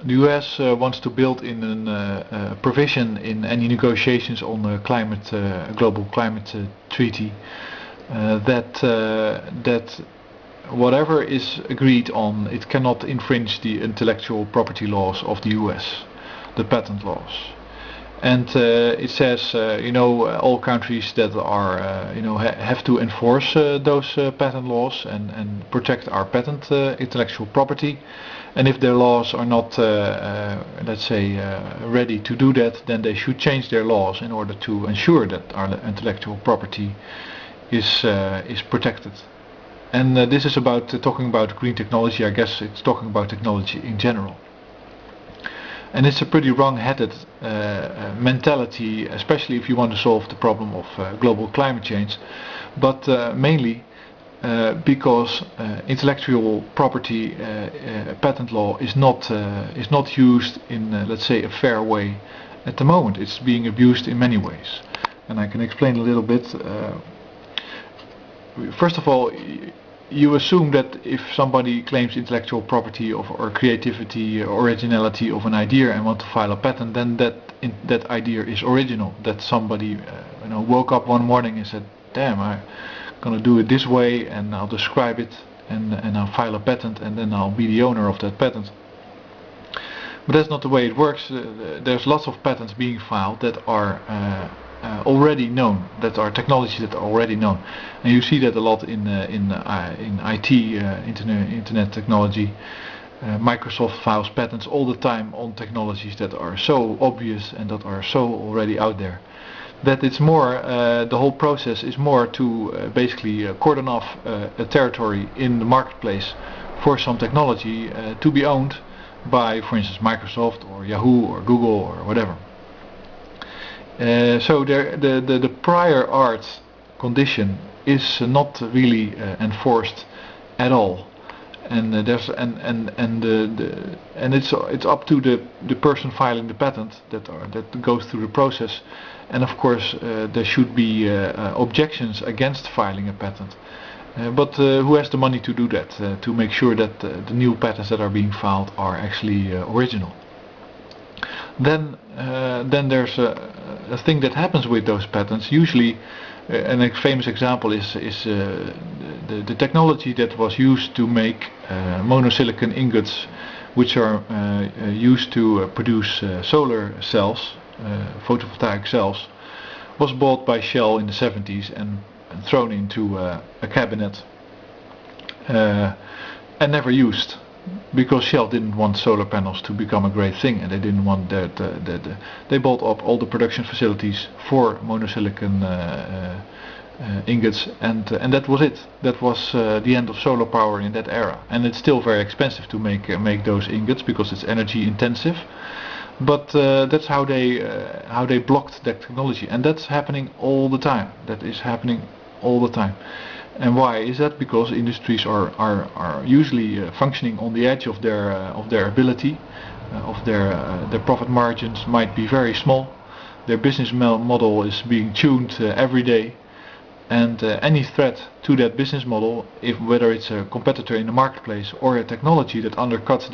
the US wants to build in a provision in any negotiations on the global climate treaty that whatever is agreed on, it cannot infringe the intellectual property laws of the US, the patent laws. And it says, all countries that are, have to enforce those patent laws and protect our patent intellectual property. And if their laws are not, let's say, ready to do that, then they should change their laws in order to ensure that our intellectual property is protected. And this is about talking about green technology. I guess it's talking about technology in general. And it's a pretty wrong-headed mentality, especially if you want to solve the problem of global climate change, but mainly because intellectual property patent law is not used in let's say a fair way at the moment. It's being abused in many ways, and I can explain a little bit. First of all, you assume that if somebody claims intellectual property or creativity, originality of an idea and want to file a patent, then that idea is original. That somebody woke up one morning and said, "Damn, I'm gonna do it this way, and I'll describe it, and I'll file a patent, and then I'll be the owner of that patent." But that's not the way it works. There's lots of patents being filed that are already known, that are technologies that are already known, and you see that a lot in IT, internet technology. Microsoft files patents all the time on technologies that are so obvious and that are so already out there, that it's more, the whole process is more to basically cordon off a territory in the marketplace for some technology to be owned by, for instance, Microsoft or Yahoo or Google or whatever. So the prior art condition is not really enforced at all, and it's up to the person filing the patent that goes through the process, and of course there should be objections against filing a patent, but who has the money to do that, to make sure that the new patents that are being filed are actually original? Then there's a thing that happens with those patents. Usually, a famous example is the technology that was used to make monosilicon ingots, which are used to produce solar cells, photovoltaic cells, was bought by Shell in the 70s and thrown into a cabinet and never used. Because Shell didn't want solar panels to become a great thing, and they didn't want that. They bought up all the production facilities for monosilicon ingots, and that was it. That was the end of solar power in that era. And it's still very expensive to make those ingots because it's energy intensive. But that's how they blocked that technology, and that's happening all the time. That is happening all the time. And why is that? Because industries are usually functioning on the edge of their ability, of their profit margins might be very small. Their business model is being tuned every day, and any threat to that business model, whether it's a competitor in the marketplace or a technology that undercuts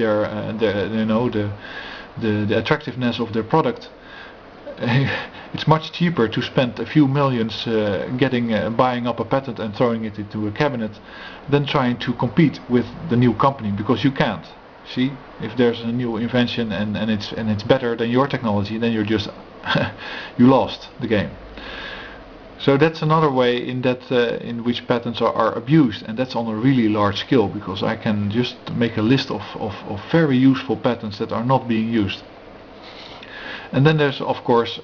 the attractiveness of their product, it's much cheaper to spend a few millions buying up a patent and throwing it into a cabinet than trying to compete with the new company, because you can't. See, if there's a new invention and it's better than your technology, then you're just you lost the game. So that's another way in which patents are abused, and that's on a really large scale, because I can just make a list of very useful patents that are not being used. And then there's of course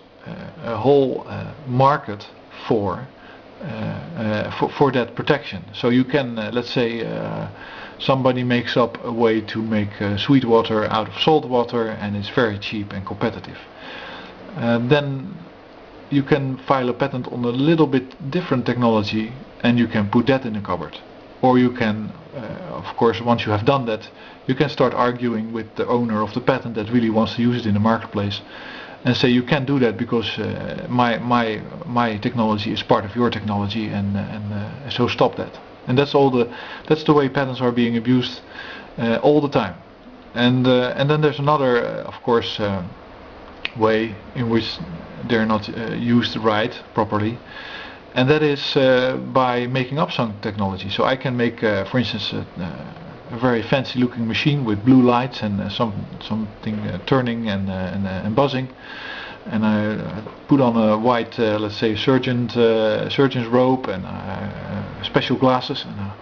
a whole market for that protection. So you can, let's say, somebody makes up a way to make sweet water out of salt water, and it's very cheap and competitive. Then you can file a patent on a little bit different technology, and you can put that in a cupboard. Or you can, of course, once you have done that, you can start arguing with the owner of the patent that really wants to use it in the marketplace, and say, you can't do that because my technology is part of your technology, and so stop that. And that's the way patents are being abused all the time. And then there's another, of course, way in which they're not used right properly, and that is by making up some technology. So I can make, for instance, a very fancy looking machine with blue lights and something turning and buzzing, and I put on a white, let's say, surgeon's robe and special glasses, and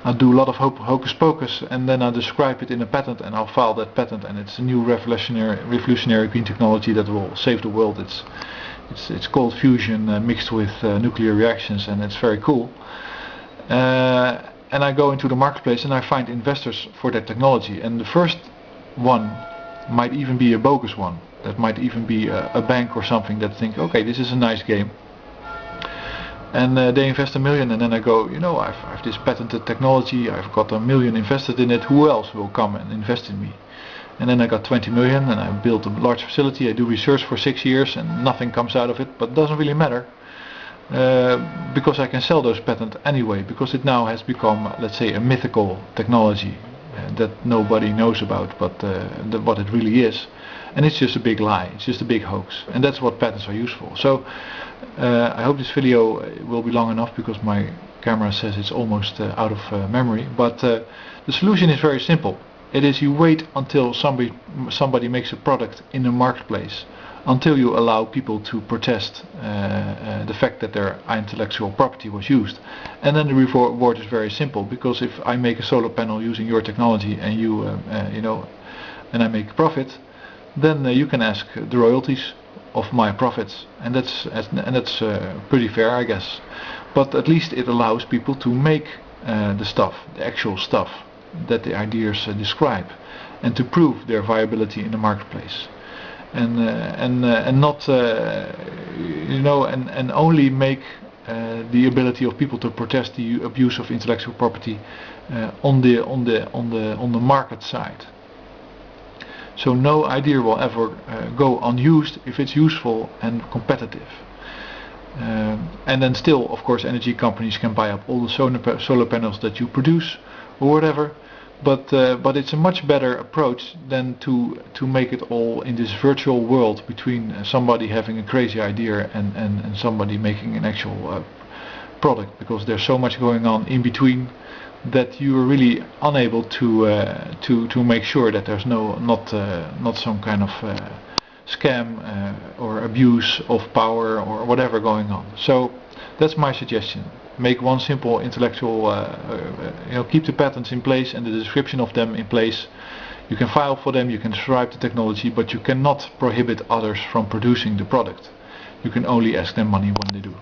I'll do a lot of hocus pocus, and then I'll describe it in a patent, and I'll file that patent, and it's a new revolutionary green technology that will save the world. It's called fusion mixed with nuclear reactions, and it's very cool. And I go into the marketplace and I find investors for that technology, and the first one might even be a bogus one. That might even be a bank or something that think, okay, this is a nice game, and they invest $1 million, and then I go, I've this patented technology, I've got $1 million invested in it, who else will come and invest in me? And then I got 20 million and I built a large facility, I do research for 6 years and nothing comes out of it, but it doesn't really matter, because I can sell those patents anyway, because it now has become, let's say, a mythical technology that nobody knows about, but what it really is. And it's just a big lie, it's just a big hoax, and that's what patents are used for. So I hope this video will be long enough, because my camera says it's almost out of memory, but the solution is very simple. It is, you wait until somebody makes a product in the marketplace, until you allow people to protest the fact that their intellectual property was used. And then the reward is very simple, because if I make a solar panel using your technology and and I make profit, then you can ask the royalties of my profits, and that's pretty fair, I guess. But at least it allows people to make the actual stuff that the ideas describe, and to prove their viability in the marketplace, and not and only make the ability of people to protest the abuse of intellectual property on the market side. So no idea will ever go unused if it's useful and competitive. And then still, of course, energy companies can buy up all the solar panels that you produce or whatever, but it's a much better approach than to make it all in this virtual world between somebody having a crazy idea and somebody making an actual product, because there's so much going on in between that you are really unable to make sure that there's not some kind of scam or abuse of power or whatever going on. So that's my suggestion. Make one simple intellectual, keep the patents in place and the description of them in place. You can file for them, you can describe the technology, but you cannot prohibit others from producing the product. You can only ask them money when they do.